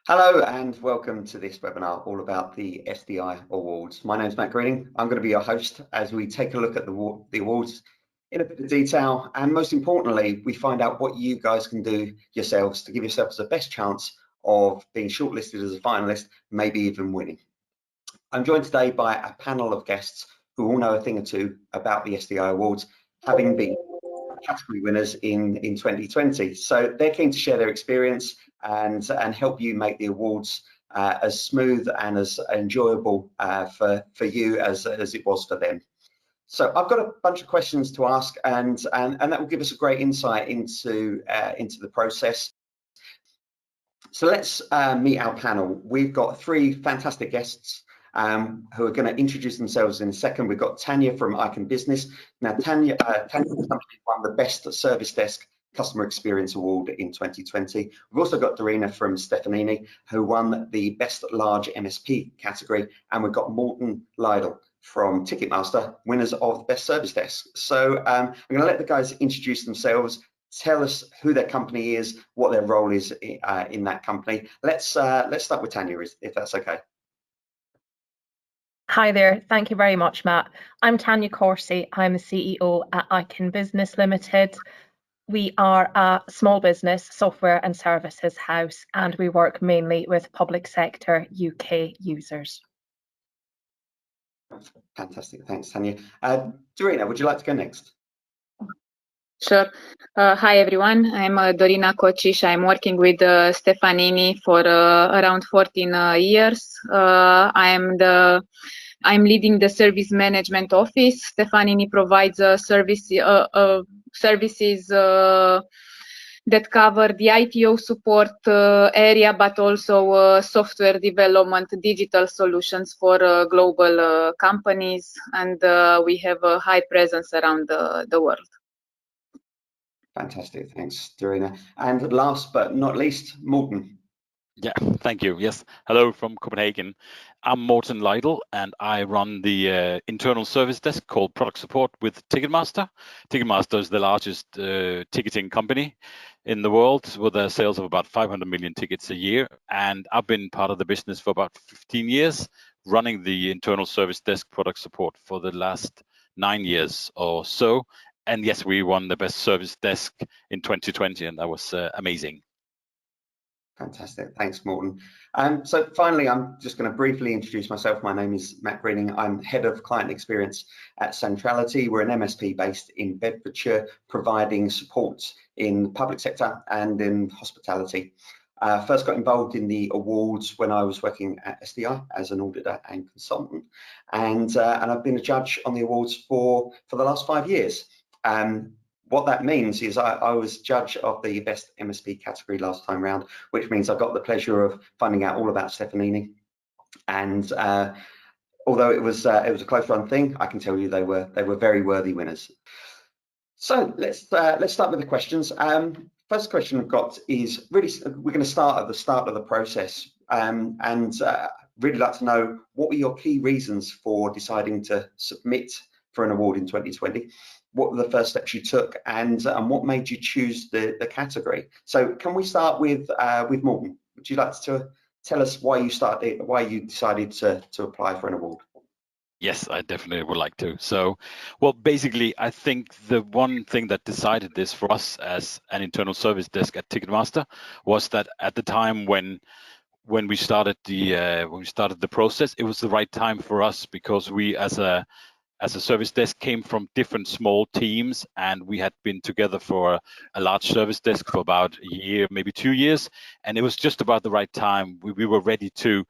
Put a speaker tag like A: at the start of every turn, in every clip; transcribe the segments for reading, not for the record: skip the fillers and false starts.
A: Hello and welcome to this webinar all about the SDI Awards. My name is Matt Greening. I'm going to be your host as we take a look at the awards in a bit of detail, and most importantly, we find out what you guys can do yourselves to give yourselves the best chance of being shortlisted as a finalist, maybe even winning. I'm joined today by a panel of guests who all know a thing or two about the SDI Awards, having been category winners in 2020. So they're keen to share their experience and help you make the awards as smooth and as enjoyable for you as it was for them. So I've got a bunch of questions to ask, and that will give us a great insight into the process. So let's meet our panel. We've got three fantastic guests who are going to introduce themselves in a second. We've got Tanya from Icon Business. Now, Tanya won the Best Service Desk Customer Experience Award in 2020. We've also got Dorina from Stefanini, who won the Best Large MSP category. And we've got Morten Lydell from Ticketmaster, winners of Best Service Desk. So I'm going to let the guys introduce themselves, tell us who their company is, what their role is in that company. Let's start with Tanya, if that's okay.
B: Hi there, thank you very much, Matt. I'm Tanya Corsi. I'm the CEO at Icon Business Limited. We are a small business software and services house, and we work mainly with public sector UK users.
A: Fantastic, thanks, Tanya. Dorina, would you like to go next?
C: Sure. Hi, everyone. I'm Dorina Kocic. I'm working with Stefanini for around 14 years. I'm leading the service management office. Stefanini provides services that cover the ITO support area, but also software development, digital solutions for global companies, and we have a high presence around the world.
A: Fantastic, thanks, Dorina. And last but not least, Morten.
D: Yeah, thank you. Yes, hello from Copenhagen. I'm Morten Lydell, and I run the internal service desk called Product Support with Ticketmaster. Ticketmaster is the largest ticketing company in the world with a sales of about 500 million tickets a year. And I've been part of the business for about 15 years, running the internal service desk Product Support for the last 9 years or so. And yes, we won the Best Service Desk in 2020, and that was amazing.
A: Fantastic, thanks, Morten. So finally, I'm just going to briefly introduce myself. My name is Matt Greening. I'm Head of Client Experience at Centrality. We're an MSP based in Bedfordshire, providing support in public sector and in hospitality. First got involved in the awards when I was working at SDI as an auditor and consultant, and I've been a judge on the awards for the last 5 years. What that means is I was judge of the Best MSP category last time round, which means I got the pleasure of finding out all about Stefanini. And although it was a close run thing, I can tell you they were very worthy winners. So let's start with the questions. First question we've got is really, we're going to start at the start of the process, and really like to know what were your key reasons for deciding to submit for an award in 2020. What were the first steps you took, and what made you choose the category? So can we start with Morten? Would you like to tell us why you decided to apply for an award?
D: Yes, I definitely would like to. So, well, basically, I think the one thing that decided this for us as an internal service desk at Ticketmaster was that at the time when we started the process, it was the right time for us, because we as a service desk came from different small teams, and we had been together for a large service desk for about a year, maybe 2 years, and it was just about the right time. We were ready to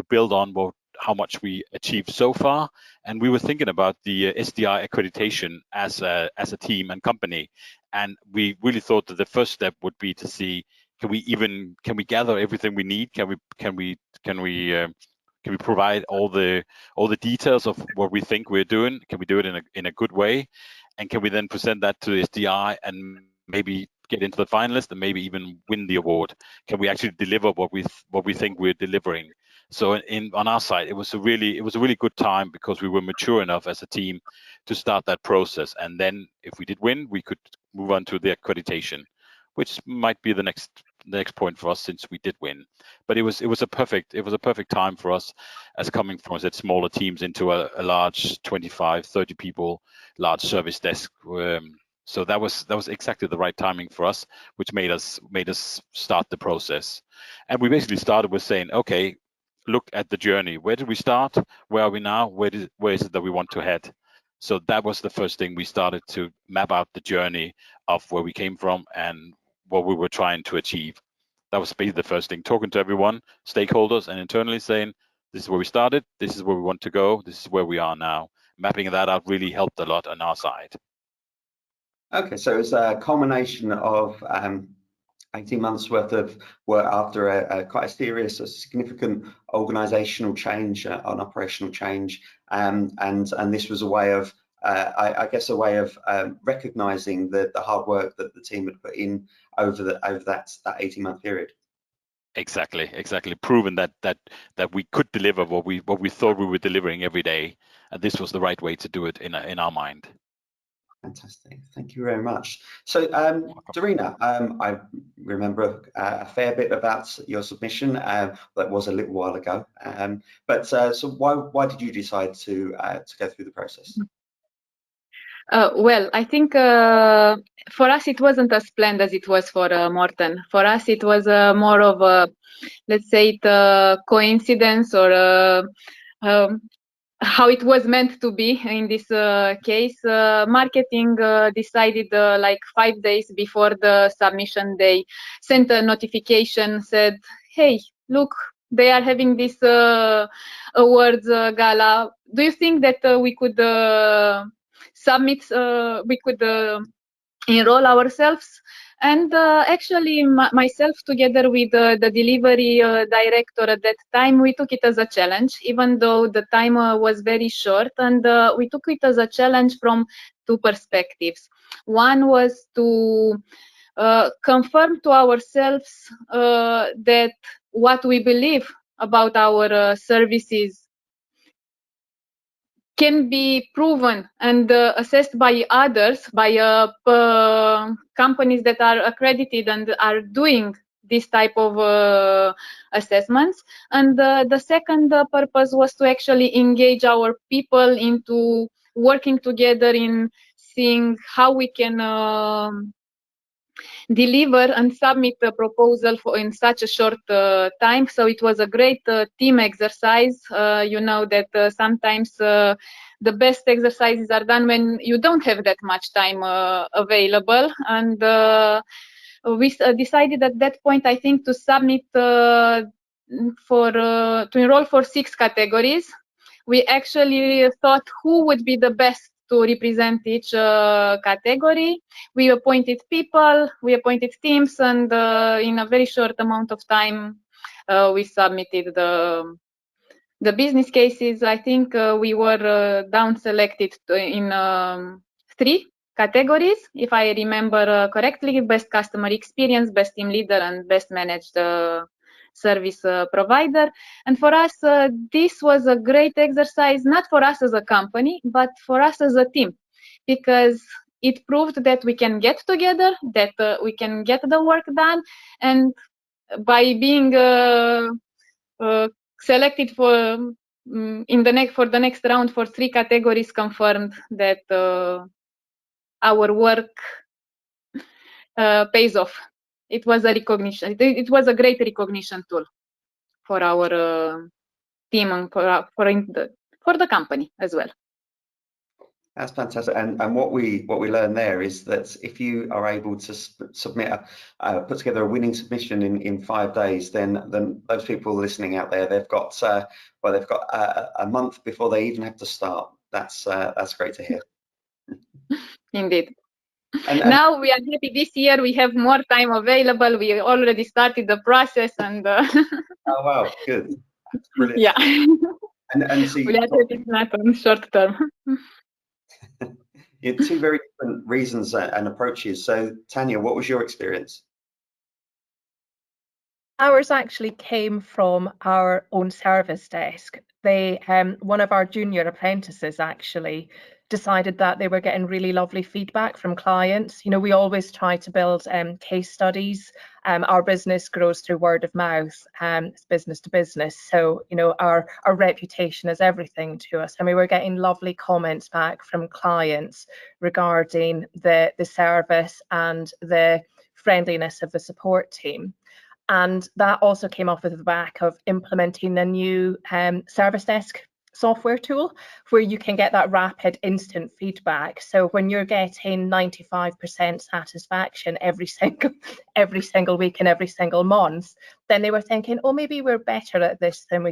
D: build on how much we achieved so far, and we were thinking about the SDI accreditation as a team and company, and we really thought that the first step would be to see, can we gather everything we need? Can we provide all the details of what we think we're doing? Can we do it in a good way? And can we then present that to the SDI and maybe get into the finalist and maybe even win the award? Can we actually deliver what we think we're delivering? So on our side, it was a really good time, because we were mature enough as a team to start that process. And then if we did win, we could move on to the accreditation, which might be the next next point for us since we did win. But it was a perfect time for us, as coming from, I said, smaller teams into a large 25, 30 people, large service desk. So that was exactly the right timing for us, which made us start the process. And we basically started with saying, okay, look at the journey. Where did we start? Where are we now? Where is it that we want to head? So that was the first thing. We started to map out the journey of where we came from and what we were trying to achieve. That was basically the first thing, talking to everyone, stakeholders, and internally saying, this is where we started, this is where we want to go, this is where we are now. Mapping that out really helped a lot on our side.
A: Okay, so it's a culmination of 18 months worth of work after a quite a serious, a significant organizational change, an operational change, and this was a way of, I guess, a way of recognizing the hard work that the team had put in over that 18-month period.
D: Exactly. Proven that we could deliver what we thought we were delivering every day, and this was the right way to do it in our mind.
A: Fantastic, thank you very much. So, Darina, I remember a fair bit about your submission. That was a little while ago, but so why did you decide to go through the process?
C: Well, I think for us it wasn't as planned as it was for Morten. For us it was more of a, let's say, coincidence, or how it was meant to be in this case. Marketing decided like 5 days before the submission, they sent a notification, said, hey, look, they are having this awards gala. Do you think that we could submit, we could enroll ourselves? And actually, myself, together with the delivery director at that time, we took it as a challenge, even though the time was very short. And we took it as a challenge from two perspectives. One was to confirm to ourselves that what we believe about our services can be proven and assessed by others, by companies that are accredited and are doing this type of assessments. And the second purpose was to actually engage our people into working together in seeing how we can deliver and submit a proposal in such a short time. So it was a great team exercise. You know that sometimes the best exercises are done when you don't have that much time available. And we decided at that point, I think, to submit to enroll for 6 categories. We actually thought who would be the best to represent each category. We appointed people, we appointed teams, and in a very short amount of time, we submitted the business cases. I think we were down selected in 3 categories, if I remember correctly: best customer experience, best team leader, and best managed service provider. And for us, this was a great exercise, not for us as a company, but for us as a team, because it proved that we can get together, that we can get the work done. And by being selected for the next round for 3 categories, confirmed that our work pays off. It was a recognition. It was a great recognition tool for our team and for the company as well.
A: That's fantastic. And what we learned there is that if you are able to submit put together a winning submission in 5 days, then those people listening out there, they've got a month before they even have to start. That's great to hear.
C: Indeed.
A: And
C: now we are happy. This year we have more time available. We already started the process, and
A: oh wow, good. That's brilliant.
C: Yeah.
A: And so
C: we are happy it's not on short term.
A: You had 2 very different reasons and approaches. So Tanya, what was your experience?
B: Ours actually came from our own service desk. They, one of our junior apprentices actually decided that they were getting really lovely feedback from clients. You know, we always try to build case studies. Our business grows through word of mouth, it's business to business. So, you know, our reputation is everything to us. And we were getting lovely comments back from clients regarding the service and the friendliness of the support team. And that also came off of the back of implementing a new service desk software tool where you can get that rapid instant feedback. So when you're getting 95% satisfaction every single week and every single month, then they were thinking, oh, maybe we're better at this than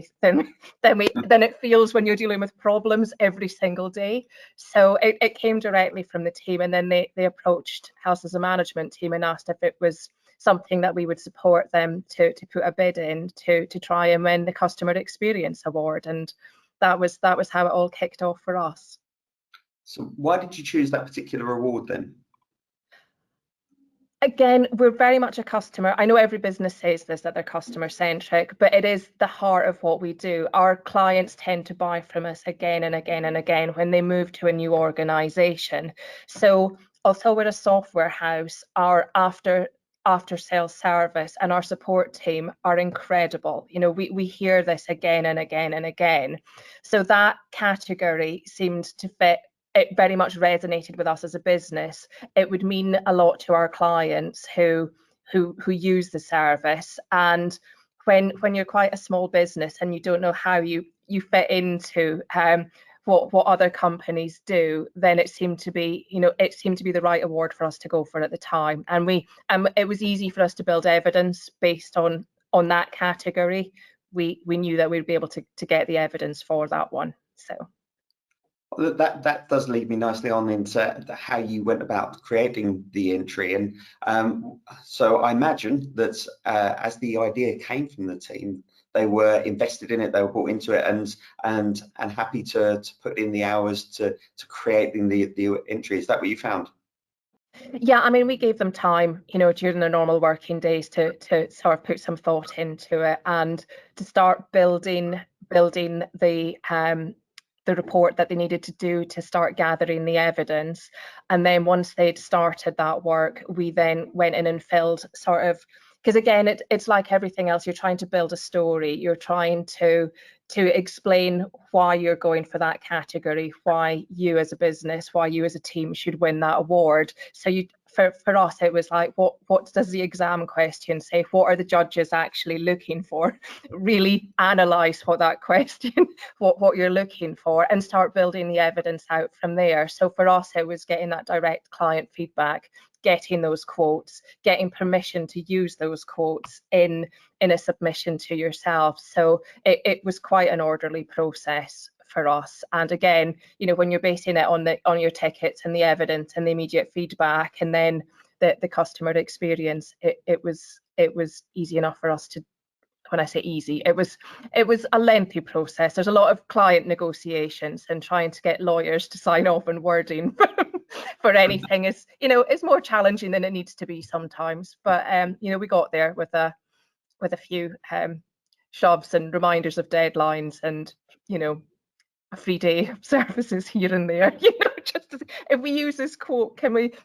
B: it feels when you're dealing with problems every single day. So it came directly from the team, and then they approached us as a management team and asked if it was something that we would support them to put a bid in to try and win the Customer Experience Award. And that was how it all kicked off for us.
A: So why did you choose that particular award then?
B: Again, we're very much a customer. I know every business says this, that they're customer centric, but it is the heart of what we do. Our clients tend to buy from us again and again and again when they move to a new organization. So although we're a software house, our after sales service and our support team are incredible. You know, we hear this again and again and again. So that category seemed to fit. It very much resonated with us as a business. It would mean a lot to our clients who use the service. And when you're quite a small business and you don't know how you fit into what other companies do, then it seemed to be, you know, the right award for us to go for at the time. And it was easy for us to build evidence based on that category. We knew that we'd be able to get the evidence for that one. So
A: that does lead me nicely on into how you went about creating the entry. And so I imagine that as the idea came from the team, they were invested in it, they were brought into it, and happy to put in the hours to creating the entry. Is that what you found?
B: Yeah, I mean, we gave them time, you know, during their normal working days to sort of put some thought into it and to start building the report that they needed to do to start gathering the evidence. And then once they'd started that work, we then went in and filled sort of, because again, it's like everything else, you're trying to build a story, you're trying to explain why you're going for that category, why you as a business, why you as a team should win that award. So for us, it was like, what does the exam question say? What are the judges actually looking for? Really analyze what that question, what you're looking for, and start building the evidence out from there. So for us, it was getting that direct client feedback, getting those quotes, getting permission to use those quotes in a submission to yourself. So it was quite an orderly process for us. And again, you know, when you're basing it on your tickets and the evidence and the immediate feedback, and then the customer experience, it was easy enough for us to. When I say easy, it was a lengthy process. There's a lot of client negotiations and trying to get lawyers to sign off on wording for anything is, you know, it's more challenging than it needs to be sometimes. But you know, we got there with a few shoves and reminders of deadlines, and you know, a free day of services here and there. You know, just if we use this quote,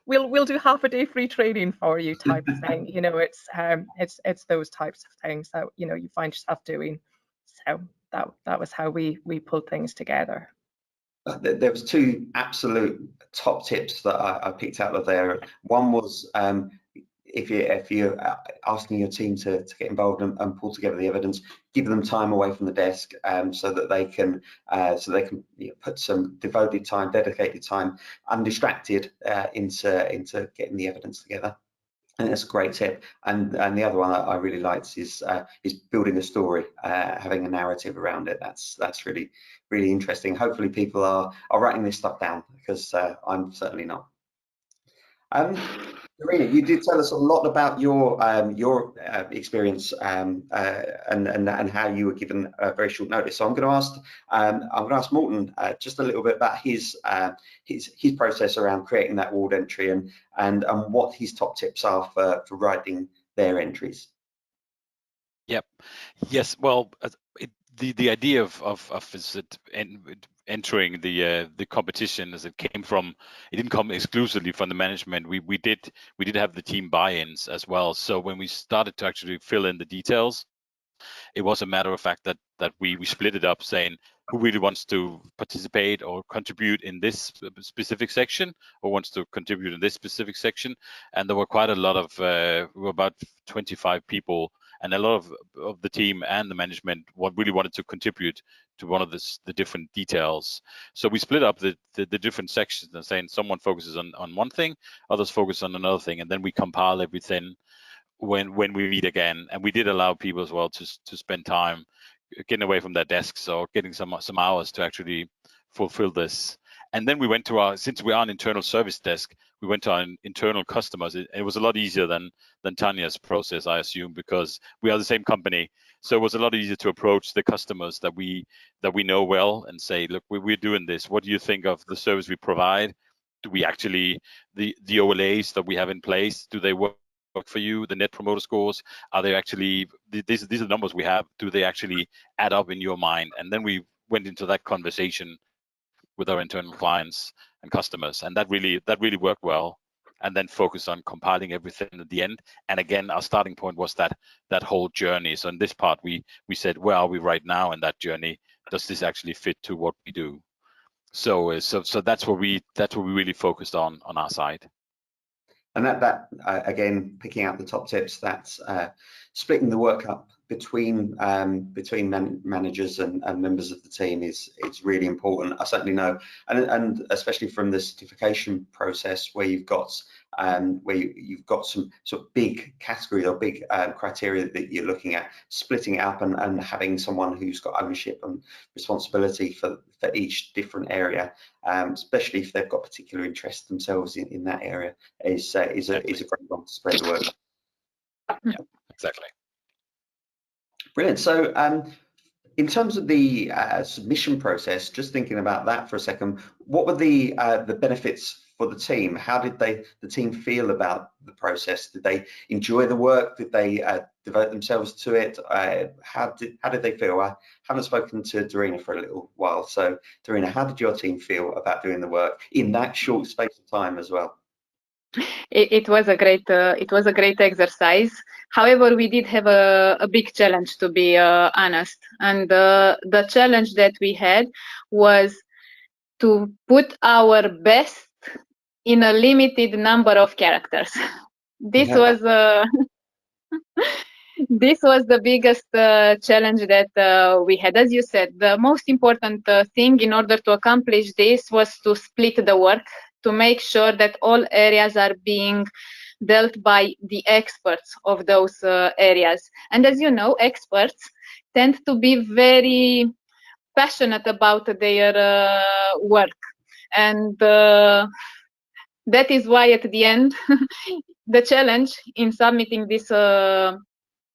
B: we'll do half a day free training for you, type of thing. You know, it's those types of things that, you know, you find yourself doing. So that was how we pulled things together.
A: There was two absolute top tips that I picked out of there. One was if you're asking your team to get involved and pull together the evidence, give them time away from the desk so that they can you know, put some devoted time, dedicated time, undistracted into getting the evidence together. And that's a great tip. And the other one that I really liked is building a story, having a narrative around it. That's really interesting. Hopefully people are writing this stuff down, because I'm certainly not. Irina, you did tell us a lot about your experience and how you were given a very short notice. So I'm going to ask Morten just a little bit about his process around creating that award entry and what his top tips are for writing their entries.
D: Yep. Yes. Well, the idea of is that, and entering the competition, as it didn't come exclusively from the management. We did have the team buy-ins as well. So when we started to actually fill in the details, it was a matter of fact that we split it up, saying who really wants to participate or contribute in this specific section, or wants to contribute in this specific section. And there were quite a lot of we were about 25 people, and a lot of the team and the management really wanted to contribute to one of the different details. So we split up the different sections and saying someone focuses on one thing, others focus on another thing, and then we compile everything when we meet again. And we did allow people as well to spend time getting away from their desks or getting some hours to actually fulfill this. And then we went to since we are an internal service desk, we went to our internal customers. It was a lot easier than Tanya's process, I assume, because we are the same company. So it was a lot easier to approach the customers that we know well and say, look, we're doing this. What do you think of the service we provide? Do we actually, the OLAs that we have in place, do they work for you? The net promoter scores, are they actually, these are the numbers we have, do they actually add up in your mind? And then we went into that conversation with our internal clients and customers, and that really worked well. And then focus on compiling everything at the end. And again, our starting point was that whole journey. So in this part, we said, where are we right now in that journey? Does this actually fit to what we do? So that's what we really focused on our side.
A: And that again, picking out the top tips, that's splitting the work up between managers and members of the team is really important. I certainly know, and especially from the certification process where you've got some sort of big categories or big criteria that you're looking at, splitting it up and having someone who's got ownership and responsibility for each different area, especially if they've got particular interest themselves in that area, is a great one to spread the work.
D: Yeah, exactly.
A: Brilliant. So in terms of the submission process, just thinking about that for a second, what were the benefits for the team? How did the team feel about the process? Did they enjoy the work? Did they devote themselves to it? How did they feel? I haven't spoken to Darina for a little while. So Darina, how did your team feel about doing the work in that short space of time as well?
C: It was a great exercise. However, we did have a big challenge, to be honest. And the challenge that we had was to put our best in a limited number of characters. This was this was the biggest challenge that we had. As you said, the most important thing in order to accomplish this was to split the work, to make sure that all areas are being dealt by the experts of those areas. And as you know, experts tend to be very passionate about their work. And that is why at the end, the challenge in submitting this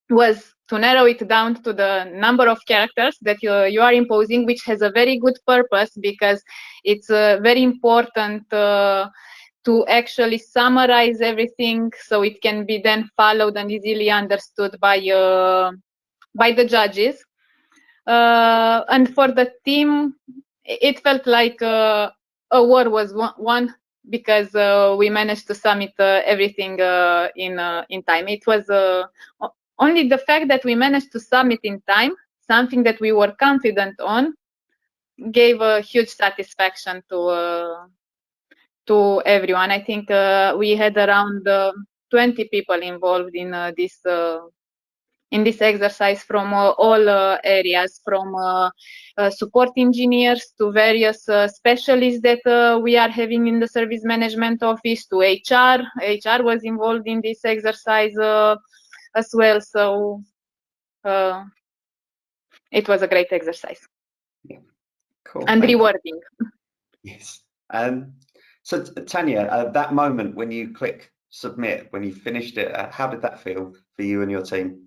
C: was to narrow it down to the number of characters that you are imposing, which has a very good purpose, because it's very important to actually summarize everything so it can be then followed and easily understood by the judges. And for the team, it felt like a war was won, because we managed to submit everything in time. It was only the fact that we managed to submit in time, something that we were confident on, gave a huge satisfaction to everyone. I think we had around 20 people involved in this exercise from all areas, from support engineers to various specialists that we are having in the service management office, to HR. HR was involved in this exercise as well. So it was a great exercise.
A: Yeah, cool.
C: And rewarding.
A: Yes. So Tanya, that moment when you click submit, when you finished it, how did that feel for you and your team?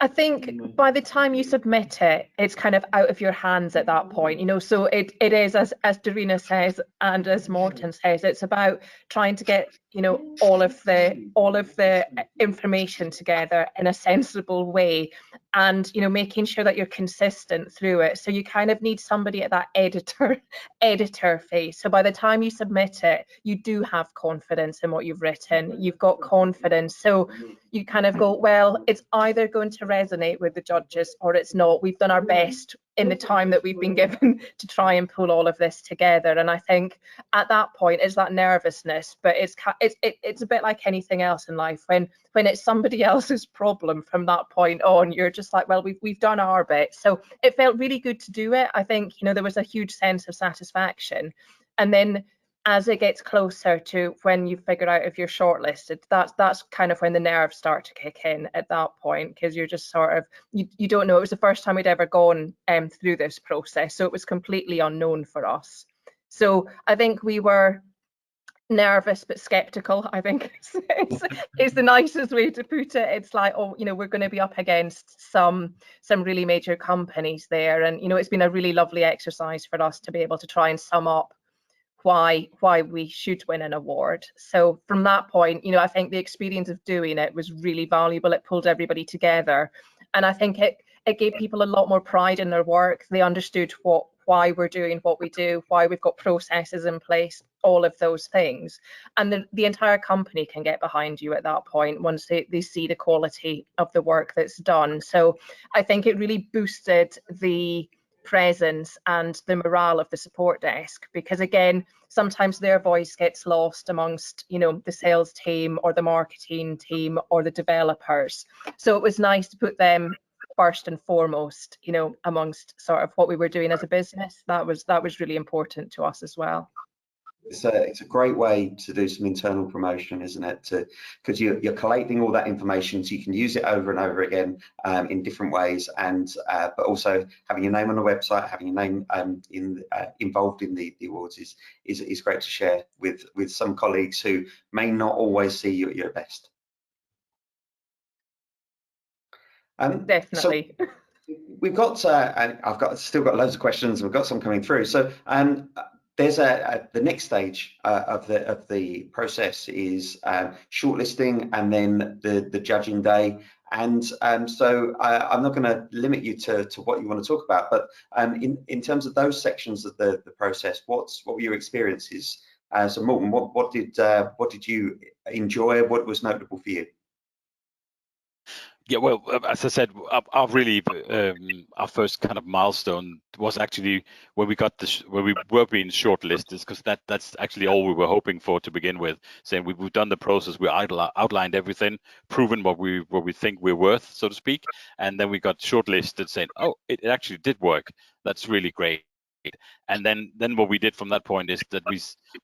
B: I think by the time you submit it, it's kind of out of your hands at that point, you know. So it is, as Darina says and as Morten says, it's about trying to get you know, all of the information together in a sensible way, and, you know, making sure that you're consistent through it. So you kind of need somebody at that editor phase. So by the time you submit it, you do have confidence in what you've written. You've got confidence. So you kind of go, well, it's either going to resonate with the judges or it's not. We've done our best in the time that we've been given to try and pull all of this together. And I think at that point it's that nervousness, but it's a bit like anything else in life. When it's somebody else's problem from that point on, you're just like, well, we've done our bit. So it felt really good to do it. I think, you know, there was a huge sense of satisfaction. And then as it gets closer to when you figure out if you're shortlisted, that's kind of when the nerves start to kick in at that point, because you're just sort of, you don't know. It was the first time we'd ever gone through this process, so it was completely unknown for us. So I think we were nervous but skeptical, I think is the nicest way to put it. It's like, oh, you know, we're going to be up against some really major companies there, and, you know, it's been a really lovely exercise for us to be able to try and sum up why we should win an award. So from that point, you know, I think the experience of doing it was really valuable. It pulled everybody together, and I think it gave people a lot more pride in their work. They understood why we're doing what we do, why we've got processes in place, all of those things. And the entire company can get behind you at that point once they see the quality of the work that's done. So I think it really boosted the presence and the morale of the support desk, because again, sometimes their voice gets lost amongst, you know, the sales team or the marketing team or the developers. So it was nice to put them first and foremost, you know, amongst sort of what we were doing as a business. That was really important to us as well.
A: It's a great way to do some internal promotion, isn't it? Because you're collating all that information, so you can use it over and over again in different ways, and but also having your name on the website, having your name involved in the awards is great to share with some colleagues who may not always see you at your best.
B: Definitely.
A: So we've got, and I've still got loads of questions, and we've got some coming through. So there's the next stage of the process is shortlisting, and then the judging day. And so I'm not going to limit you to what you want to talk about, but in terms of those sections of the process, what were your experiences? So Morgan, what did you enjoy? What was notable for you?
D: Yeah, well, as I said, our really our first kind of milestone was actually when we got when we were being shortlisted, because that's actually all we were hoping for to begin with. Saying we've done the process, we outlined everything, proven what we think we're worth, so to speak, and then we got shortlisted, saying, oh, it actually did work. That's really great. And then what we did from that point is that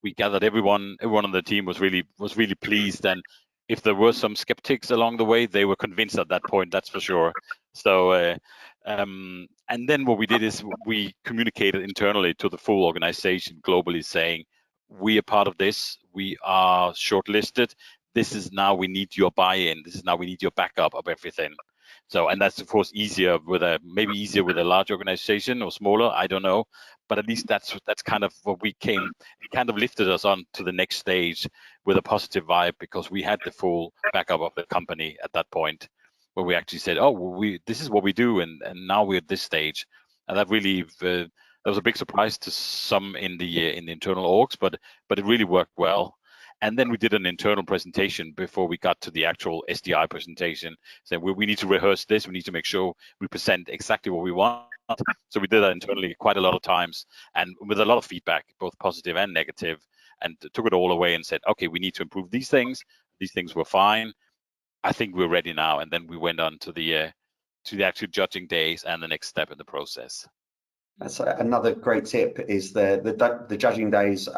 D: we gathered everyone on the team was really pleased, and if there were some skeptics along the way, they were convinced at that point, that's for sure. So, and then what we did is we communicated internally to the full organization globally, saying, we are part of this, we are shortlisted, this is now we need your buy-in, this is now we need your backup of everything. So, and that's of course easier maybe easier with a large organization or smaller, I don't know, but at least that's kind of what we came, it kind of lifted us on to the next stage with a positive vibe, because we had the full backup of the company at that point, where we actually said, oh, this is what we do, and now we're at this stage. And that really that was a big surprise to some in the internal orgs, but it really worked well. And then we did an internal presentation before we got to the actual SDI presentation, saying we need to rehearse this, we need to make sure we present exactly what we want. So we did that internally quite a lot of times, and with a lot of feedback, both positive and negative, and took it all away and said, okay, we need to improve these things. These things were fine. I think we're ready now. And then we went on to the actual judging days and the next step in the process.
A: That's another great tip, is the judging days.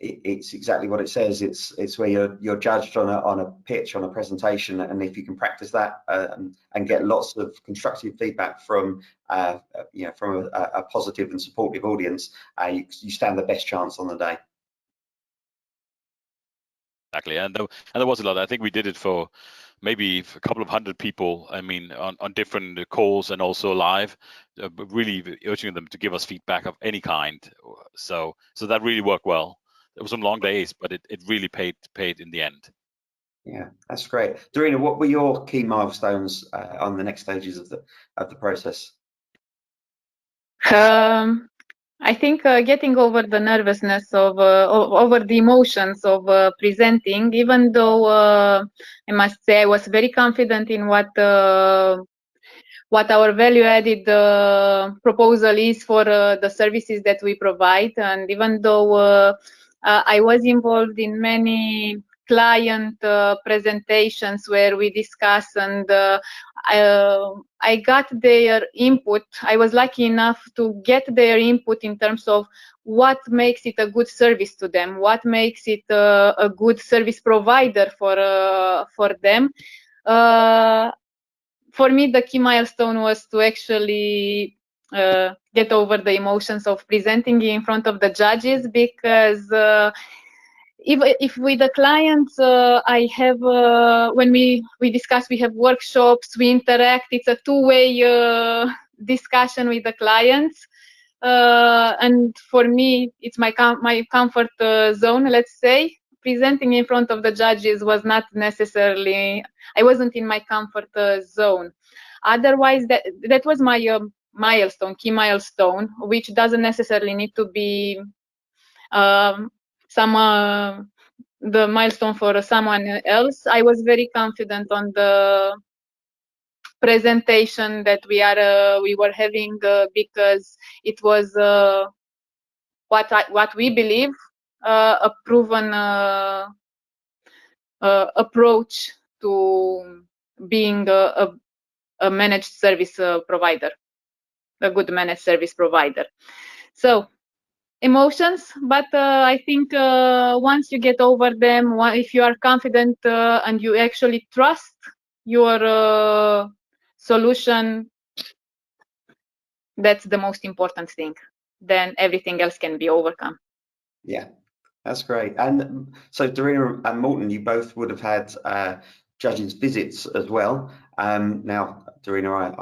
A: It's exactly what it says. It's where you're judged on a pitch, on a presentation, and if you can practice that and get lots of constructive feedback from from a positive and supportive audience, you stand the best chance on the day.
D: Exactly, and there was a lot. I think we did it for maybe a couple of hundred people. I mean, on different calls and also live, really urging them to give us feedback of any kind. So that really worked well. there were some long days, but it really paid in the end.
A: Yeah, that's great. Darina, what were your key milestones on the next stages of the process?
C: I think getting over the nervousness of over the emotions of presenting, even though I must say I was very confident in what our value added proposal is for the services that we provide, and even though I was involved in many client presentations where we discuss, and I got their input. I was lucky enough to get their input in terms of what makes it a good service to them, what makes it a good service provider for them. For me, the key milestone was to actually get over the emotions of presenting in front of the judges, because if with the clients, I have when we discuss, we have workshops, we interact. It's a two-way discussion with the clients, and for me, it's my comfort zone. Let's say presenting in front of the judges was not necessarily. I wasn't in my comfort zone. Otherwise, that was my key milestone, which doesn't necessarily need to be the milestone for someone else. I was very confident on the presentation that we were having, because it was what we believe a proven approach to being a managed service provider, a good managed service provider. So emotions, but I think once you get over them, if you are confident and you actually trust your solution, that's the most important thing. Then everything else can be overcome.
A: Yeah, that's great. And so Darina and Morten, you both would have had judges' visits as well. Now, Darina,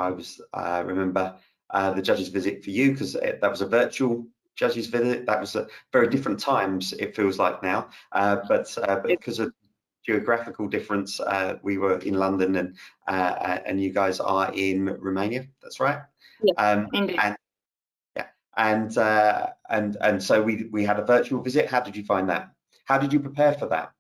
A: I remember the judges' visit for you, because that was a virtual judges' visit. That was at very different times, it feels like now, but because of geographical difference, we were in London, and you guys are in Romania. That's right.
C: Yes, indeed.
A: And so we had a virtual visit. How did you find that? How did you prepare for that?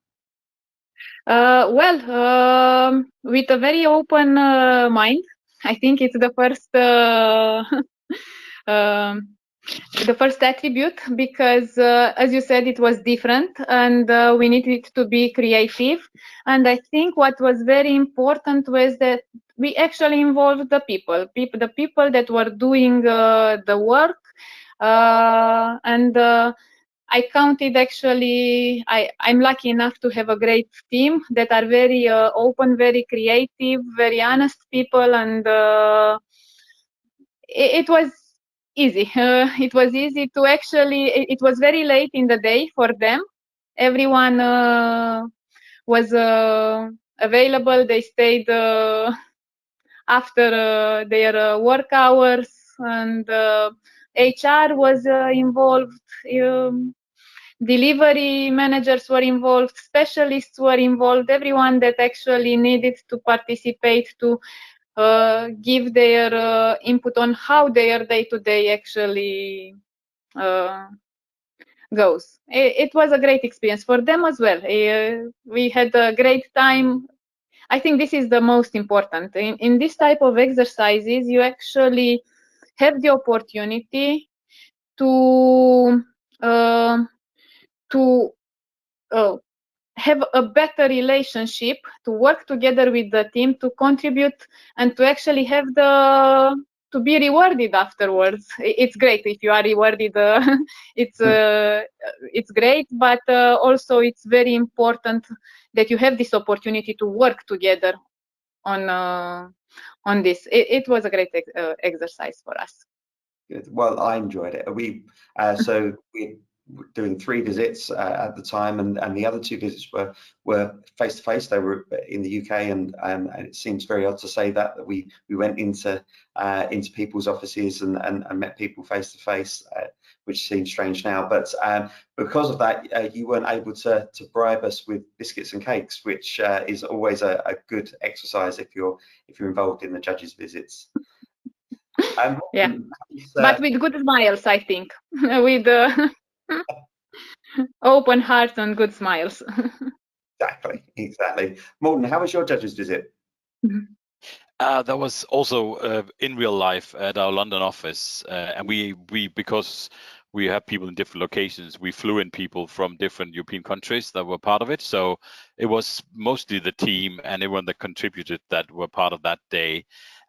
C: Well, with a very open mind. I think it's the first the first attribute, because as you said, it was different, and we needed to be creative. And I think what was very important was that we actually involved the people that were doing the work, and I counted, actually, I'm lucky enough to have a great team that are very open, very creative, very honest people, and it was easy. It was easy to actually, it was very late in the day for them. Everyone was available. They stayed after their work hours, and HR was involved. Delivery managers were involved, specialists were involved, everyone that actually needed to participate to give their input on how their day-to-day actually goes. It was a great experience for them as well. We had a great time. I think this is the most important. In this type of exercises, you actually have the opportunity to have a better relationship, to work together with the team, to contribute, and to actually have to be rewarded afterwards. It's great if you are rewarded. It's great, but also it's very important that you have this opportunity to work together on this. It was a great exercise for us.
A: Good. Well, I enjoyed it. doing 3 visits at the time, and the other 2 visits were face to face. They were in the UK, and it seems very odd to say that we went into people's offices and met people face to face, which seems strange now. But because of that, you weren't able to bribe us with biscuits and cakes, which is always a good exercise if you're involved in the judges' visits.
C: Yeah, but with good smiles, I think, with open hearts and good smiles.
A: Exactly. Morten, how was your judges' visit?
D: That was also in real life at our London office, and we because we have people in different locations, we flew in people from different European countries that were part of it. So it was mostly the team and everyone that contributed that were part of that day.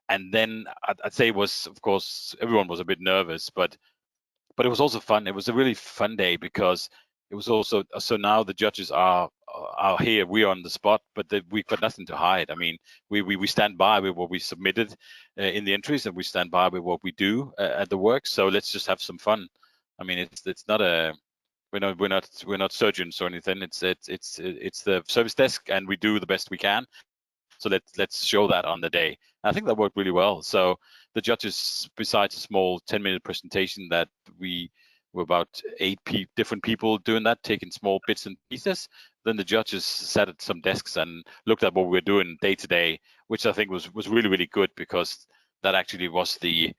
D: And then I'd say it was, of course, everyone was a bit nervous, but it was also fun. It was a really fun day because it was also, so now the judges are here, we are on the spot, but we've got nothing to hide. I mean, we stand by with what we submitted in the entries, and we stand by with what we do at the work. So let's just have some fun. I mean, it's not a, we're not surgeons or anything. It's the service desk, and we do the best we can. So let's show that on the day. I think that worked really well. So the judges, besides a small 10-minute presentation that we were about 8 different people doing that, taking small bits and pieces, then the judges sat at some desks and looked at what we were doing day to day, which I think was really, really good, because that actually was the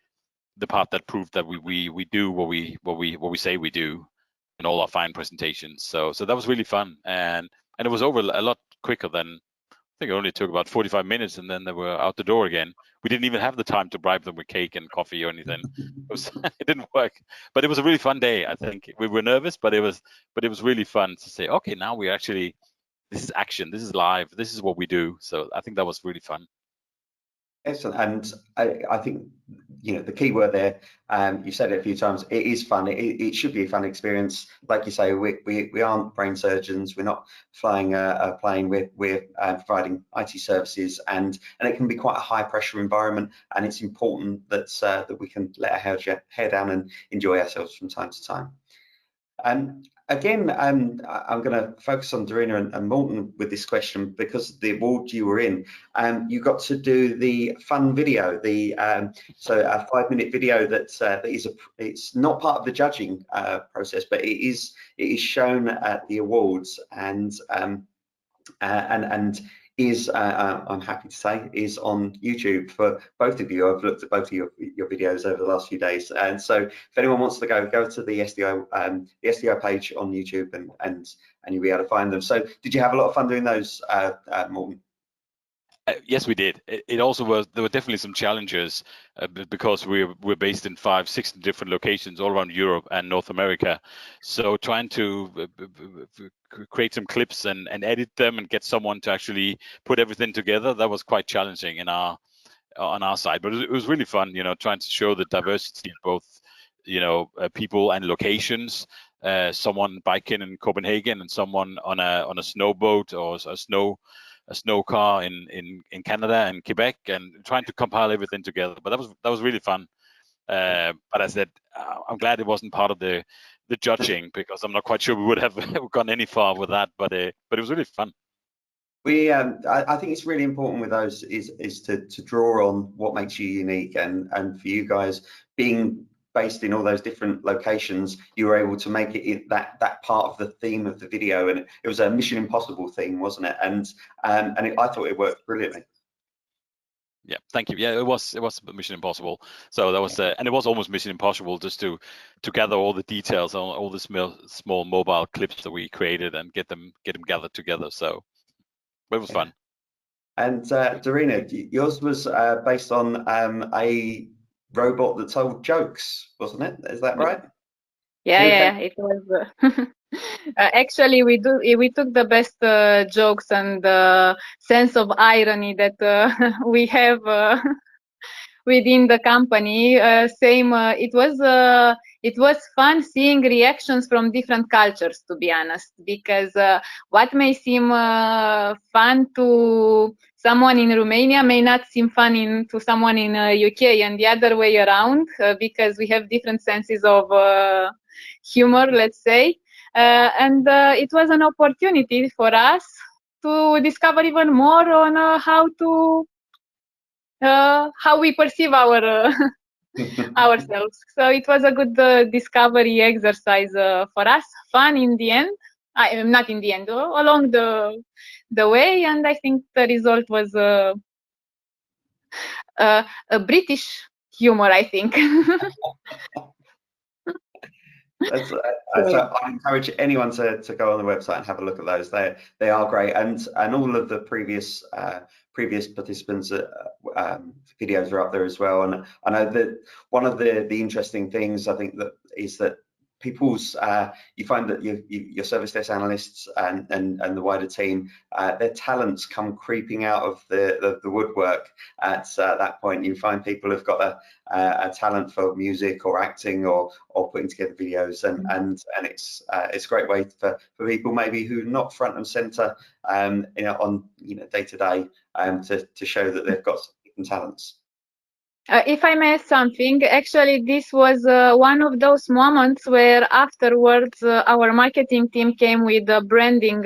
D: part that proved that we do what we say we do in all our fine presentations. So that was really fun, and it was over a lot quicker than, I think it only took about 45 minutes, and then they were out the door again. We didn't even have the time to bribe them with cake and coffee or anything. It didn't work, but it was a really fun day. I think we were nervous, but it was really fun to say, okay, now we actually, this is action, this is live, this is what we do. So I think that was really fun.
A: Excellent. And I think, the key word there, you've said it a few times, it is fun. It should be a fun experience. Like you say, we aren't brain surgeons. We're not flying a plane. We're providing IT services, and it can be quite a high pressure environment. And it's important that we can let our hair down and enjoy ourselves from time to time. Again, I'm going to focus on Darina and Morten with this question, because the award you were in, you got to do the fun video, so a 5-minute video that is it's not part of the judging process, but it is shown at the awards, and is, I'm happy to say, is on YouTube for both of you. I've looked at both of your videos over the last few days, and so if anyone wants to go to the SDI page on YouTube, and you'll be able to find them. So did you have a lot of fun doing those, Morten?
D: Yes, we did. It also was, there were definitely some challenges because we're based in 5-6 different locations all around Europe and North America. So trying to create some clips and edit them and get someone to actually put everything together, that was quite challenging on our side. But it was really fun, trying to show the diversity of both, people and locations. Someone biking in Copenhagen and someone on a snowboat or a snow car in Canada and Quebec, and trying to compile everything together. But that was really fun. But I said, I'm glad it wasn't part of the judging, because I'm not quite sure we would have gone any far with that. But it was really fun.
A: I think it's really important with those is to draw on what makes you unique, and for you guys being based in all those different locations, you were able to make it that part of the theme of the video, and it was a Mission Impossible theme, wasn't it? And I thought it worked brilliantly.
D: Yeah, thank you. Yeah, it was Mission Impossible. So that was, and it was almost Mission Impossible just to gather all the details on all the small mobile clips that we created and get them gathered together. So it was fun.
A: And Darina, yours was based on a robot that told jokes, wasn't it? Is that right?
C: Yeah, it was. Actually, we took the best jokes and sense of irony that we have within the company. It was fun seeing reactions from different cultures, to be honest, because what may seem fun to someone in Romania may not seem fun to someone in UK, and the other way around, because we have different senses of humor, let's say. and it was an opportunity for us to discover even more on how we perceive our ourselves. So it was a good discovery exercise for us, fun in the end. Not in the end, along the way, and I think the result was a British humor, I think.
A: I encourage anyone to go on the website and have a look at those. They are great, and all of the previous participants' videos are up there as well. And I know that one of the interesting things I think that is that people's you find that your service desk analysts and the wider team, their talents come creeping out of the woodwork at that point. You find people have got a talent for music or acting or putting together videos, and it's a great way for people maybe who are not front and center on day to day to show that they've got some different talents.
C: If I may add something, actually, this was one of those moments where afterwards our marketing team came with a branding,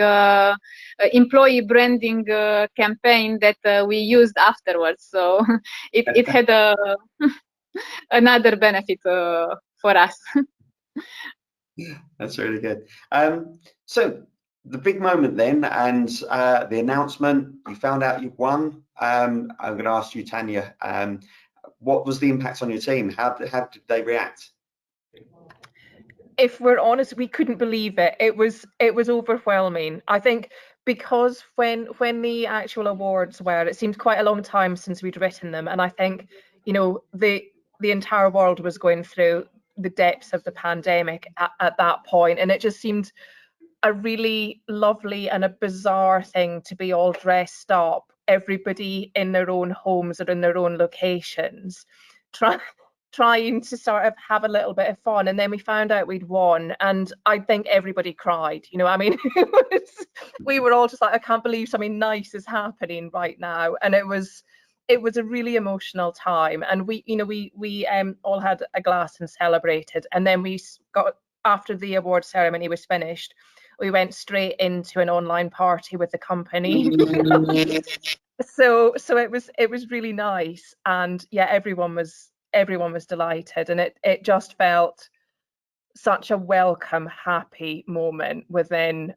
C: employee branding campaign that we used afterwards. So it had another benefit for us.
A: That's really good. So the big moment then, and the announcement, you found out you've won. I'm going to ask you, Tanya, what was the impact on your team? How did they react?
B: If we're honest, we couldn't believe it. It was overwhelming. I think because when the actual awards were, it seemed quite a long time since we'd written them, and I think the entire world was going through the depths of the pandemic at that point, and it just seemed a really lovely and a bizarre thing to be all dressed up, everybody in their own homes or in their own locations, trying to sort of have a little bit of fun. And then we found out we'd won, and I think everybody cried. I mean, we were all just like, I can't believe something nice is happening right now. And it was a really emotional time, and we all had a glass and celebrated. And then we got, after the award ceremony was finished, we went straight into an online party with the company. So it was really nice, and yeah, everyone was delighted, and it just felt such a welcome, happy moment within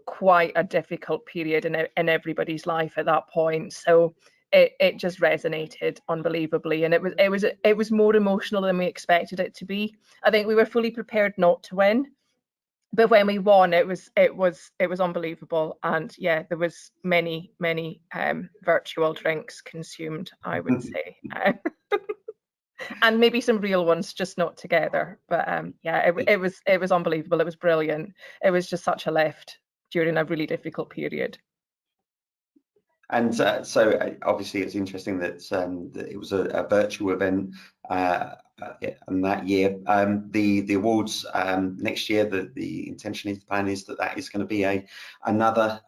B: quite a difficult period in everybody's life at that point. So it just resonated unbelievably, and it was more emotional than we expected it to be. I think we were fully prepared not to win, but when we won, it was unbelievable. And yeah, there was many virtual drinks consumed, I would say. And maybe some real ones, just not together. But yeah, it was unbelievable. It was brilliant. It was just such a lift during a really difficult period.
A: And so obviously it's interesting that it was a virtual event in that year. The awards next year, the intention is, the plan is that is going to be another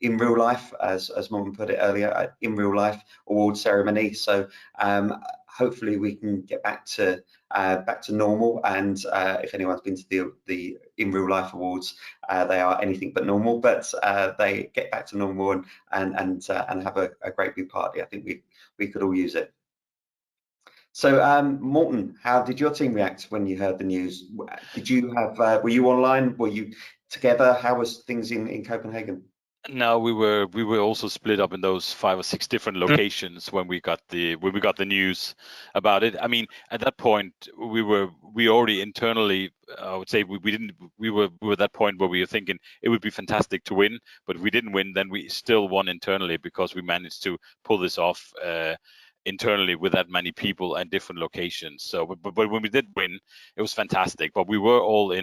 A: in real life, as Morten put it earlier, in real life award ceremony. So hopefully we can get back to normal. And if anyone's been to the in real life awards, they are anything but normal, but they get back to normal and have a great big party. I think we could all use it. So Morten, how did your team react when you heard the news? Did you have were you online? Were you together? How was things in Copenhagen?
D: No, we were also split up in those 5 or 6 different locations when we got the news about it. I mean, at that point we already internally, I would say we were at that point where we were thinking it would be fantastic to win, but if we didn't win, then we still won internally because we managed to pull this off internally with that many people and different locations. So, but when we did win, it was fantastic. But we were all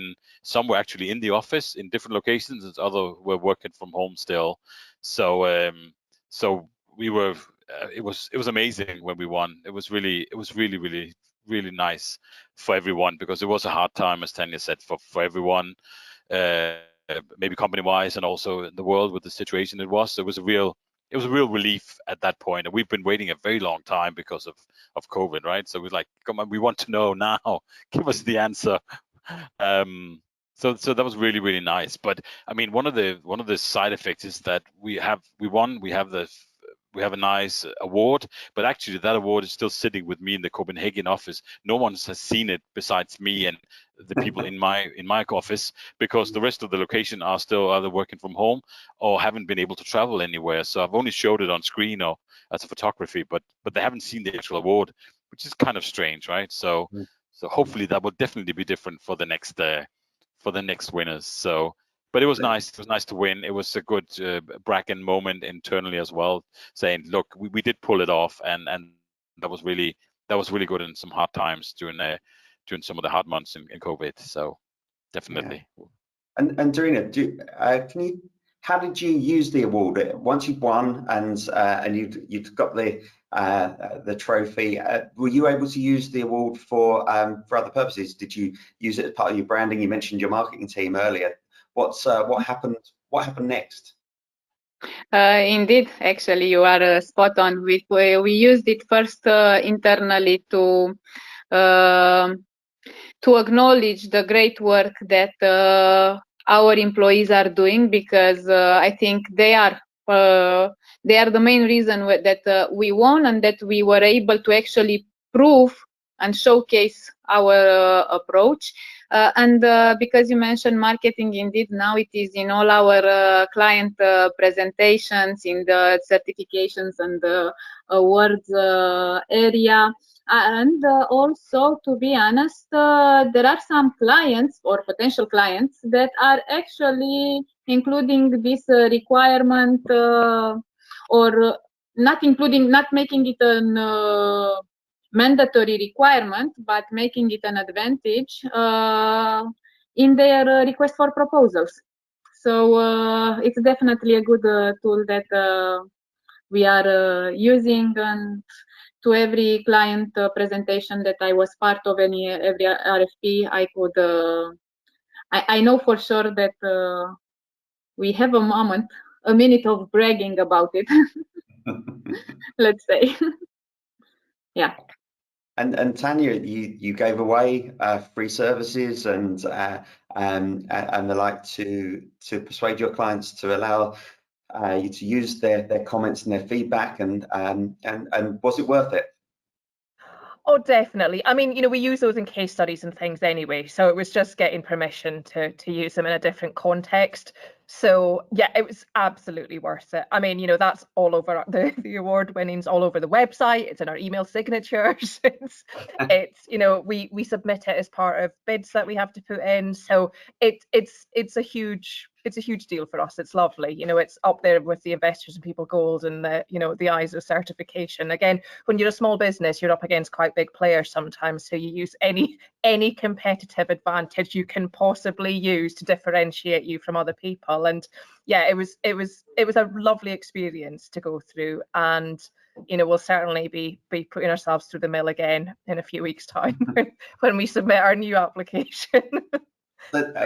D: some were actually in the office in different locations, and others were working from home still. So, so we were. It was amazing when we won. It was really nice for everyone, because it was a hard time, as Tanya said, for everyone, maybe company-wise and also in the world with the situation it was. So it was a real relief at that point, and we've been waiting a very long time because of COVID, right? So it was like, come on, we want to know now. Give us the answer. So that was really, really nice. But I mean, one of the side effects is that we have a nice award, but actually that award is still sitting with me in the Copenhagen office. No one has seen it besides me and the people in my office, because the rest of the location are still either working from home or haven't been able to travel anywhere. So I've only showed it on screen or as a photography, but they haven't seen the actual award, which is kind of strange, right? So hopefully that will definitely be different for the next winners. So, but it was nice. It was nice to win. It was a good bragging moment internally as well, saying, "Look, we did pull it off," and that was really good in some hard times during some of the hard months in COVID. So, definitely.
A: Yeah. And Darina, how did you use the award once you'd won and you'd got the trophy? Were you able to use the award for other purposes? Did you use it as part of your branding? You mentioned your marketing team earlier. What happened? What happened next?
C: Indeed, actually, you are spot on. We used it first internally to acknowledge the great work that our employees are doing, because I think they are the main reason that we won, and that we were able to actually prove and showcase our approach. And because you mentioned marketing, indeed, now it is in all our client presentations, in the certifications and the awards area. And also, to be honest, there are some clients or potential clients that are actually including this requirement, or not making it an mandatory requirement, but making it an advantage in their request for proposals. So it's definitely a good tool that we are using, and to every client presentation that I was part of, every RFP, I know for sure that we have a minute of bragging about it. Let's say. Yeah.
A: And Tanya, you gave away free services and the like to persuade your clients to allow you to use their comments and their feedback, and was it worth it?
B: Oh, definitely. I mean, we use those in case studies and things anyway. So it was just getting permission to use them in a different context. So yeah, it was absolutely worth it. I mean, that's all over the award winnings, all over the website. It's in our email signatures. it's we submit it as part of bids that we have to put in. So it's a huge deal for us. It's lovely. It's up there with the Investors and People Gold and the ISO certification. Again, when you're a small business, you're up against quite big players sometimes. So you use any competitive advantage you can possibly use to differentiate you from other people. And yeah, it was a lovely experience to go through, and we'll certainly be putting ourselves through the mill again in a few weeks' time when we submit our new application.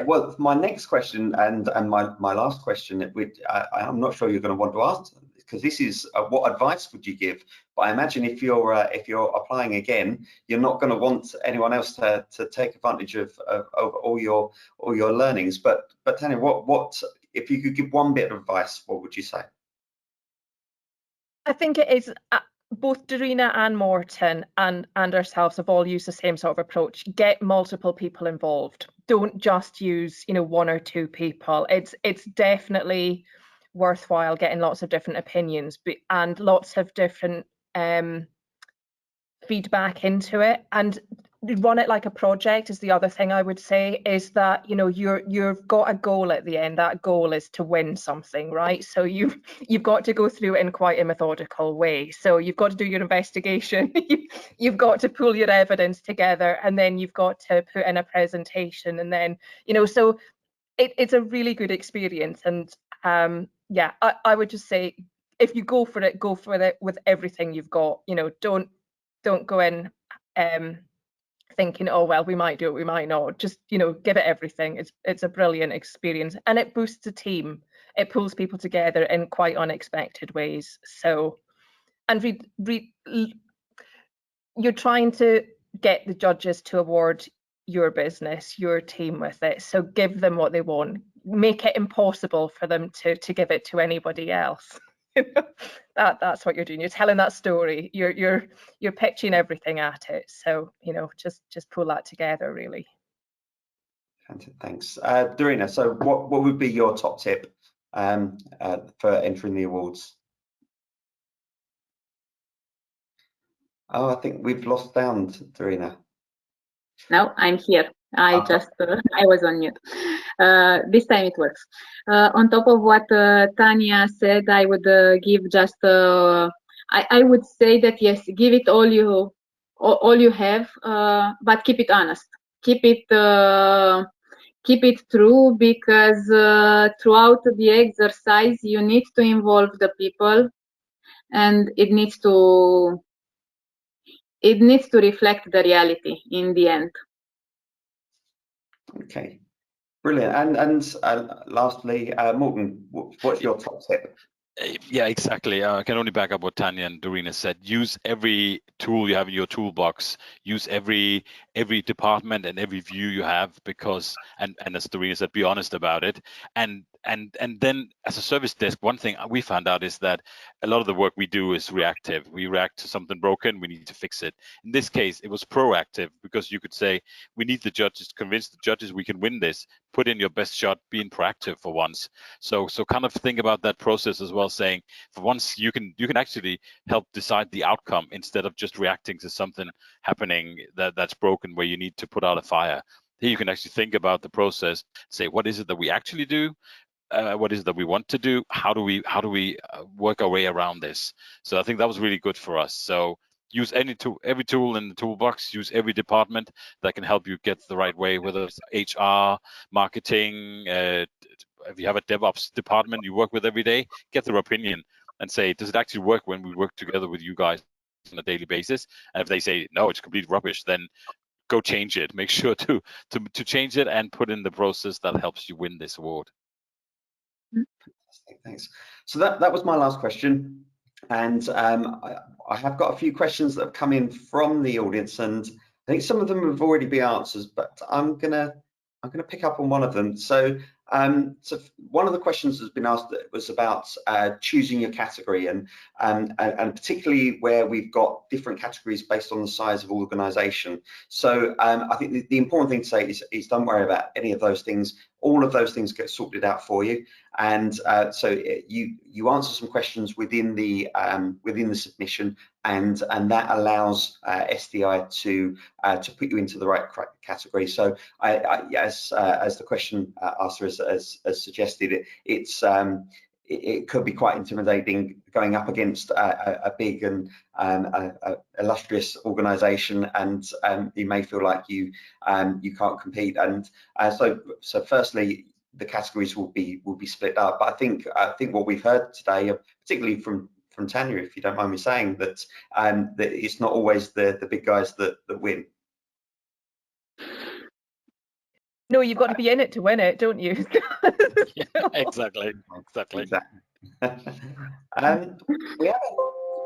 A: Well, my next question and my last question, which I'm not sure you're going to want to ask, because this is what advice would you give? But I imagine if you're applying again, you're not going to want anyone else to take advantage of all your learnings. But Tanya, what if you could give one bit of advice, what would you say?
B: I think it is both Darina and Morten and ourselves have all used the same sort of approach. Get multiple people involved. Don't just use one or two people. It's definitely worthwhile getting lots of different opinions and lots of different feedback into it, and run it like a project is the other thing I would say, is that you've got a goal at the end. That goal is to win something, right? So you've got to go through it in quite a methodical way. So you've got to do your investigation, you've got to pull your evidence together, and then you've got to put in a presentation, and then so it's a really good experience. And yeah, I would just say, if you go for it with everything you've got. Don't go in thinking, oh well, we might do it, we might not. Just give it everything. It's a brilliant experience, and it boosts the team. It pulls people together in quite unexpected ways. So, and you're trying to get the judges to award your business, your team with it. So give them what they want. Make it impossible for them to give it to anybody else. That's what you're doing. You're telling that story. You're pitching everything at it. So just pull that together, really.
A: Thanks, Dorina. So what would be your top tip for entering the awards? Oh, I think we've lost sound, Dorina.
C: No, I'm here. I was on mute. This time it works. On top of what Tanya said, I would give just. I would say that yes, give it all you have, but keep it honest. Keep it true, because throughout the exercise you need to involve the people, and it needs to reflect the reality in the end.
A: Okay, brilliant. And lastly, Morgan, what's your top tip?
D: Yeah, exactly. I can only back up what Tanya and Dorina said. Use every tool you have in your toolbox. Use every department and every view you have, because and as Dorina said, be honest about it. And then as a service desk, one thing we found out is that a lot of the work we do is reactive. We react to something broken, we need to fix it. In this case, it was proactive, because you could say, we need the judges, convince the judges we can win this. Put in your best shot, being proactive for once. So kind of think about that process as well, saying for once you can actually help decide the outcome instead of just reacting to something happening that's broken where you need to put out a fire. Here you can actually think about the process, say, what is it that we actually do? What is it that we want to do? How do we work our way around this? So I think that was really good for us. So use every tool in the toolbox. Use every department that can help you get the right way, whether it's HR, marketing. If you have a DevOps department you work with every day, get their opinion and say, does it actually work when we work together with you guys on a daily basis? And if they say no, it's complete rubbish, then go change it. Make sure to change it and put in the process that helps you win this award.
A: Fantastic, thanks. So that was my last question, and I have got a few questions that have come in from the audience, and I think some of them have already been answered, but I'm gonna pick up on one of them. So so one of the questions that's been asked was about choosing your category, and particularly where we've got different categories based on the size of organisation. So I think the important thing to say is don't worry about any of those things. All of those things get sorted out for you, and so you answer some questions within the submission, and that allows SDI to put you into the right category. So as the question asker has suggested, it could be quite intimidating going up against a big and illustrious organisation, and you may feel like you can't compete. And so firstly, the categories will be split up. But I think what we've heard today, particularly from Tanya, if you don't mind me saying, that it's not always the big guys that win.
B: No, you've got to be in it to win it, don't you?
D: Yeah, exactly.
A: We have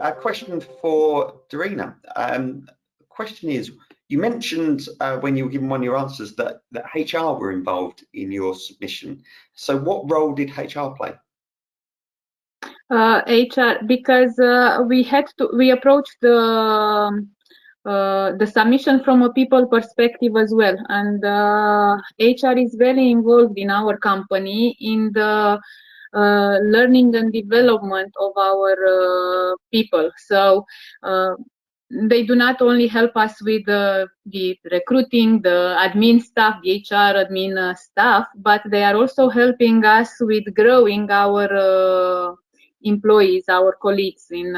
A: a question for Dorina. The question is, you mentioned when you were giving one of your answers that HR were involved in your submission. So what role did HR play?
C: HR, because we approached the submission from a people perspective as well, and HR is very involved in our company in the learning and development of our people. So they do not only help us with the recruiting, the admin staff, the HR admin staff, but they are also helping us with growing our employees, our colleagues, in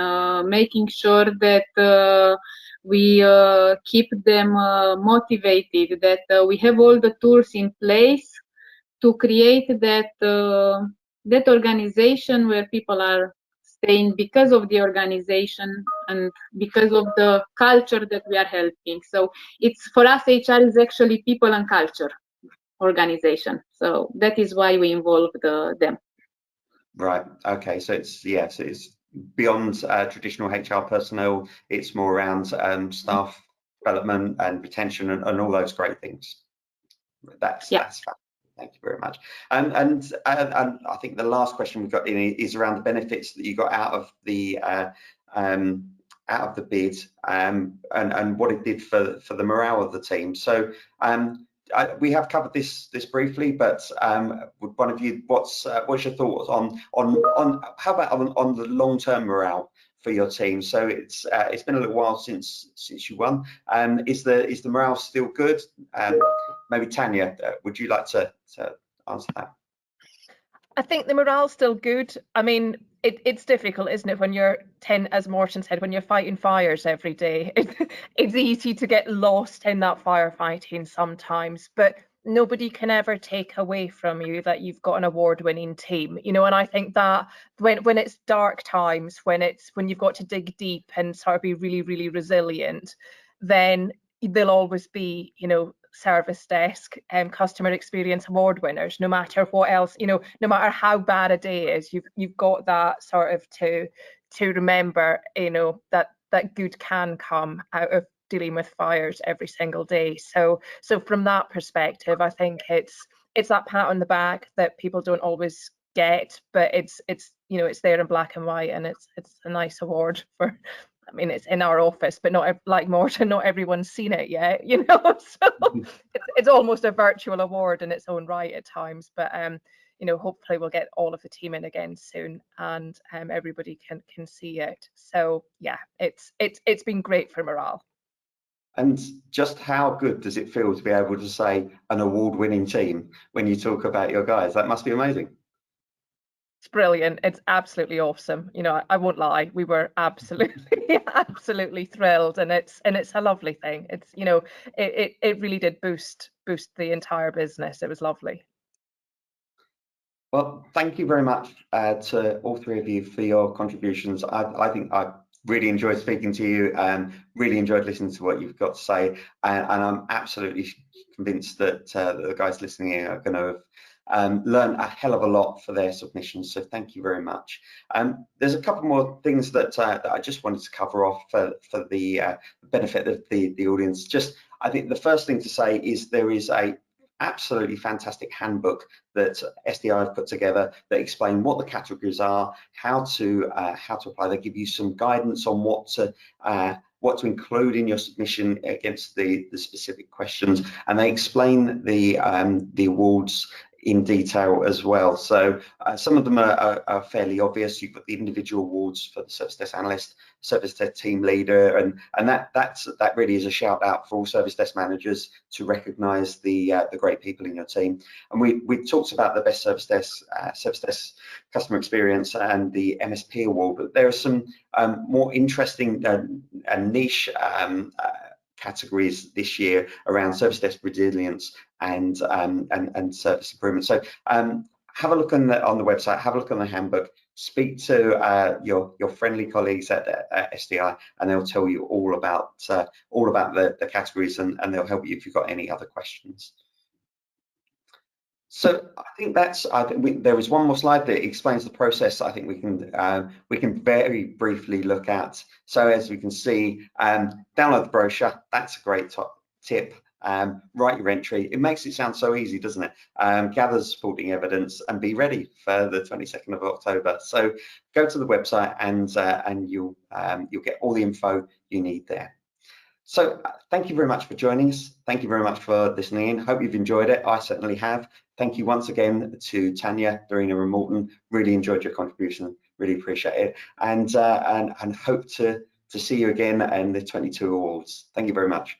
C: making sure that we keep them motivated, that we have all the tools in place to create that organization where people are staying because of the organization and because of the culture that we are helping. So it's, for us, HR is actually people and culture organization. So that is why we involve them.
A: Right. Okay. So it's beyond traditional HR personnel. It's more around staff development and retention and all those great things. That's fantastic. Thank you very much. And I think the last question we've got in is around the benefits that you got out of the bid and what it did for the morale of the team. So we have covered this briefly, but would one of you, what's your thoughts on how about on the long-term morale for your team? So it's been a little while since you won. Is the morale still good? Maybe Tanya, would you like to answer that?
B: I think the morale's still good. I mean, it's difficult, isn't it, when you're as Morten said, when you're fighting fires every day. It's easy to get lost in that firefighting sometimes, but nobody can ever take away from you that you've got an award-winning team, you know. And I think that when it's dark times, when you've got to dig deep and sort of be really, really resilient, then there'll always be, you know, service desk and customer experience award winners, no matter what else, you know, no matter how bad a day is, you've got that sort of to remember, you know, that good can come out of dealing with fires every single day. So from that perspective, I think it's that pat on the back that people don't always get, but it's you know, it's there in black and white, and it's a nice award for, I mean, it's in our office, but not like Morten, not everyone's seen it yet, you know. So it's almost a virtual award in its own right at times. But you know, hopefully we'll get all of the team in again soon, and everybody can see it. So yeah, it's been great for morale.
A: And just how good does it feel to be able to say an award-winning team when you talk about your guys? That must be amazing.
B: It's brilliant. It's absolutely awesome. You know, I won't lie, we were absolutely absolutely thrilled, and it's a lovely thing. It's, you know, it really did boost the entire business. It was lovely.
A: Well, thank you very much to all three of you for your contributions. I think I really enjoyed speaking to you and really enjoyed listening to what you've got to say, and I'm absolutely convinced that the guys listening are going to have learn a hell of a lot for their submissions, so thank you very much. There's a couple more things that I just wanted to cover off for the benefit of the audience. Just, I think the first thing to say is there is a absolutely fantastic handbook that SDI have put together that explain what the categories are, how to apply. They give you some guidance on what to include in your submission against the specific questions, and they explain the awards in detail as well. So some of them are fairly obvious. You've got the individual awards for the service desk analyst, service desk team leader, and that really is a shout out for all service desk managers to recognise the great people in your team. And we talked about the best service desk customer experience and the MSP award, but there are some more interesting and niche categories this year around service desk resilience and service improvement. So have a look on the website, have a look on the handbook, speak to your friendly colleagues at SDI, and they'll tell you all about the categories, and they'll help you if you've got any other questions. So I think there is one more slide that explains the process. I think we can very briefly look at. So as we can see, download the brochure. That's a great top tip. Write your entry. It makes it sound so easy, doesn't it? Gather supporting evidence and be ready for the 22nd of October. So go to the website and you'll get all the info you need there. So thank you very much for joining us. Thank you very much for listening in. Hope you've enjoyed it. I certainly have. Thank you once again to Tanya, Dorina and Morten. Really enjoyed your contribution. Really appreciate it. And hope to see you again in the 22 awards. Thank you very much.